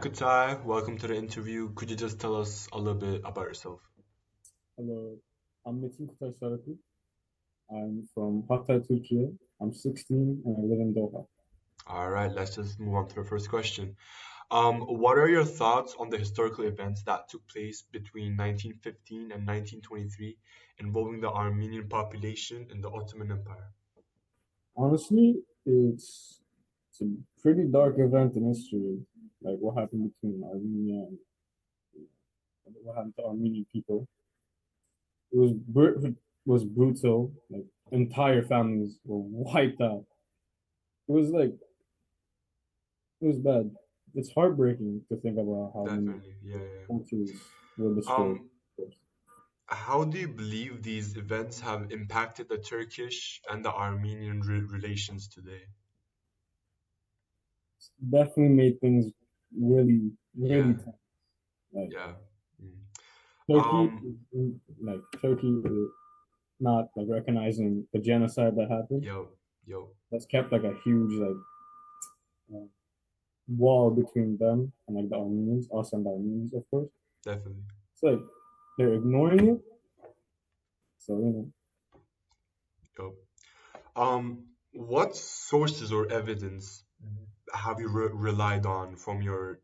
Kutai, welcome to the interview. Could you just tell us a little bit about yourself? Hello, I'm Metin Kutasaraku. I'm from Hatay, Turkey. I'm 16 and I live in Doha. All right, let's just move on to the first question. What are your thoughts on the historical events that took place between 1915 and 1923 involving the Armenian population in the Ottoman Empire? Honestly, it's a pretty dark event in history, like what happened between Armenia and what happened to Armenian people. It was brutal. Like entire families were wiped out. It was bad. It's heartbreaking to think about how many Definitely, yeah, yeah. cultures were destroyed. Um, how do you believe these events have impacted the Turkish and the Armenian relations today? Definitely made things really, really Yeah, tough. Like yeah. Mm. Turkey, Um, Turkey is not like recognizing the genocide that happened. yo, yo, That's kept like a huge uh, wall between them and like the Armenians, us and the Armenians, of course. definitely. It's like they're ignoring it. So Yo. What sources or evidence have you relied on from your,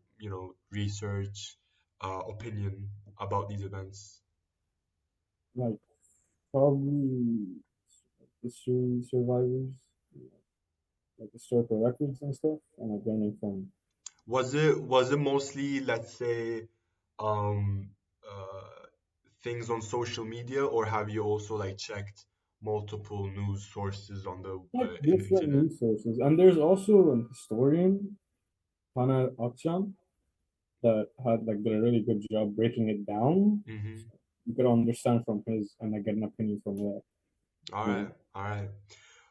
research, opinion about these events? like probably history survivors, like historical records and stuff, and like learning from. Was it mostly, let's say, um, uh, things on social media, or have you also like checked multiple news sources on the Like different internet? news sources. And there's also an historian, Taner Akçam, that had like did a really good job breaking it down. Mm-hmm. You could understand from his and like get an opinion from that. All You right, know? all right.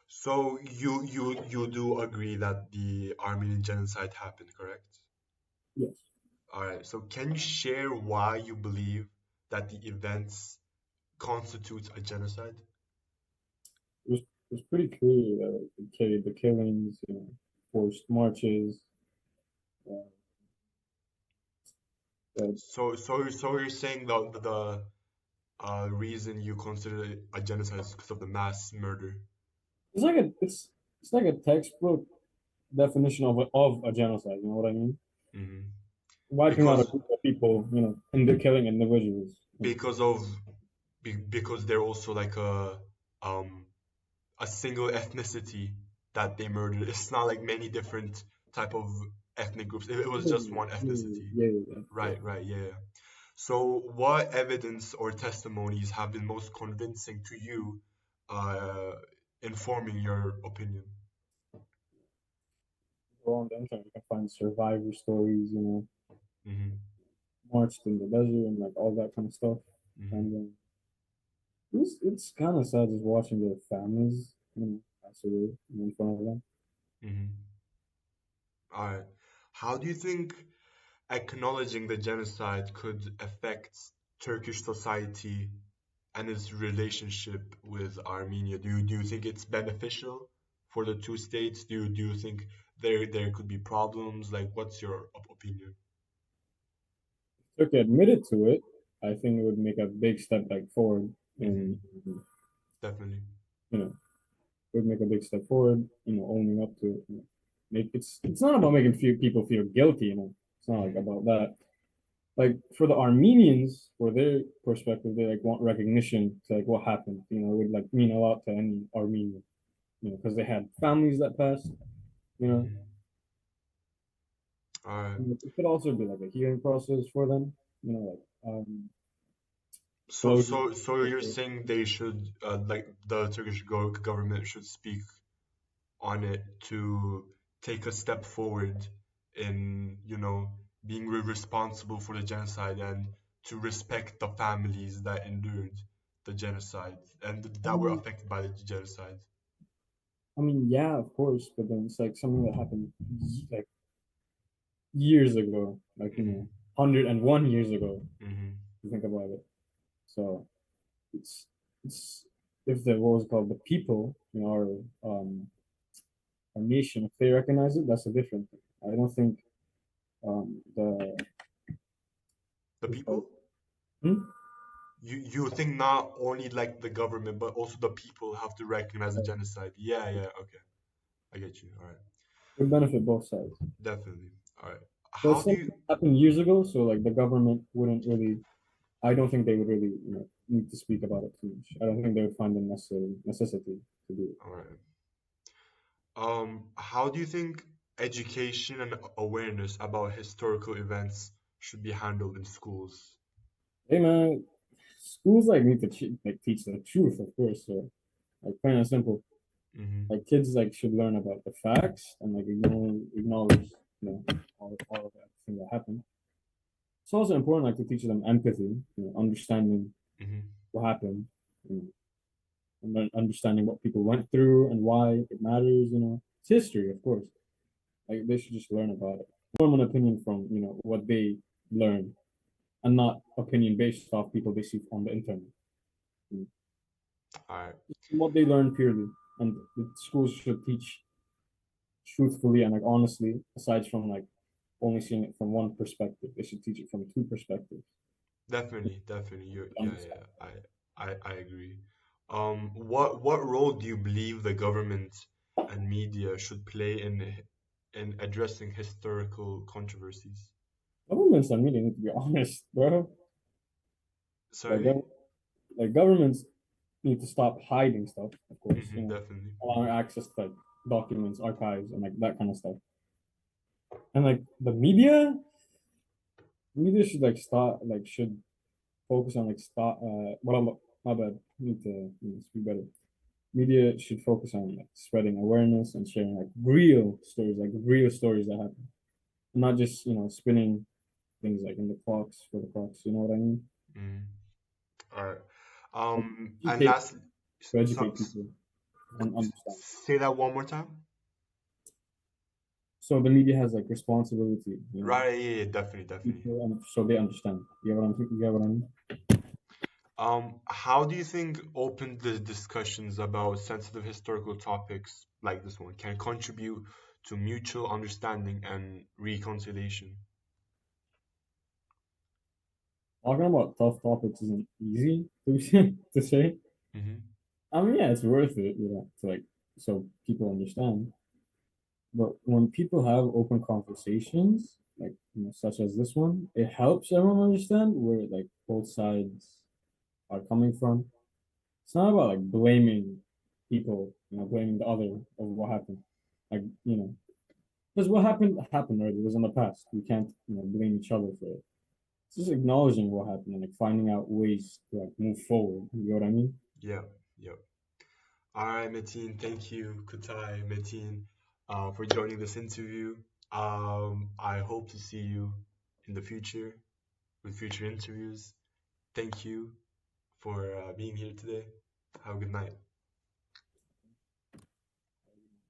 So you do agree that the Armenian genocide happened, correct? Yes. All right. So can you share why you believe that the events constitutes a genocide? It was pretty clear that like, the killings, forced marches, uh, that So you're saying the reason you consider it a genocide is because of the mass murder. it's like a textbook definition of a genocide. You know what I mean? Hmm. Wiping out a Because group of people, and they're killing individuals. because of because they're also like um a single ethnicity that they murdered. It's not like many different type of ethnic groups. It was just one ethnicity. Yeah. Right, right, yeah. So, what evidence or testimonies have been most convincing to you, uh, informing your opinion? Go on the internet, you can find survivor stories, Hmm. marched in the desert and like all that kind of stuff. Hmm. And it's kind of sad just watching their families, pass away in front of them. Hmm. All right. How do you think acknowledging the genocide could affect Turkish society and its relationship with Armenia? Do you think it's beneficial for the two states? Do you think there could be problems? Like, what's your opinion? If Turkey admitted to it, I think it would make a big step like forward, and Hmm. Definitely. you know, it would make a big step forward. Owning up to it. Make it's not about making people feel guilty. It's not like Hmm. about that. Like for the Armenians, for their perspective, they like want recognition to like what happened. It would like mean a lot to any Armenian. Because they had families that passed. You know, Hmm. All right. and it could also be like a healing process for them. Like So, closure. so, so you're saying they should, like, the Turkish government should speak on it to take a step forward in, being responsible for the genocide and to respect the families that endured the genocide and I that were mean, affected by the genocide. yeah, of course, but then it's like something that happened like years ago, like Hmm. 101 years ago. Hmm. If you think about it. So it's it's if the what was it called the people, our nation, if they recognize it, that's a different thing. I don't think The The what's it called? people? Hmm? You think not only like the government, but also the people have to recognize the genocide. Yeah, yeah, okay. I get you. All right. Would benefit both sides. Definitely. All right. But How it's do something you that happened years ago, so like the government wouldn't really. I don't think they would really, need to speak about it too much. I don't think they would find the necessary necessity to do it. all right. How do you think education and awareness about historical events should be handled in schools? Hey man, schools like need to like teach the truth, of course. So like plain and simple, Mm-hmm. like kids like should learn about the facts and like acknowledge, all of everything that happened. It's also important like to teach them empathy, understanding Mm-hmm. what happened, you know, and then understanding what people went through and why it matters. It's history, of course. Like they should just learn about it, form an opinion from what they learn, and not opinion based off people they see on the internet. Mm. All right. What they learn purely, and the schools should teach truthfully and like honestly, aside from like only seeing it from one perspective. They should teach it from two perspectives. Definitely, definitely. Yeah, Understand. yeah. I agree. What role do you believe the government and media should play in addressing historical controversies? Governments and media need to be honest, bro. Like, Sorry? like governments need to stop hiding stuff, of course, Mm-hmm, definitely. allowing access to like documents, archives, and like that kind of stuff. And like the media should like start like should focus on like start what I'm my bad. Need to speak better. Media should focus on like spreading awareness and sharing like real stories that happen. And not just, spinning things like in the clocks for the clocks, you know what I mean? Mm-hmm. All right. Like And educate lastly, to so, educate people and understand. say that one more time. So the media has like responsibility, Right, yeah, yeah, definitely, definitely. people, and so they understand. You get what I mean? How do you think open discussions about sensitive historical topics like this one can contribute to mutual understanding and reconciliation? Talking about tough topics isn't easy to to say. Mm-hmm. I mean, yeah, it's worth it, to like so people understand. But when people have open conversations, like such as this one, it helps everyone understand where like both sides are coming from. It's not about like blaming people, blaming the other of what happened. Like, because what happened already. It was in the past. We can't, blame each other for it. It's just acknowledging what happened and like finding out ways to like move forward. You know what I mean? Yeah, yeah. All right, Metin, thank you, Kutai, Metin, for joining this interview. I hope to see you in the future with future interviews. Thank you for being here today. Have a good night.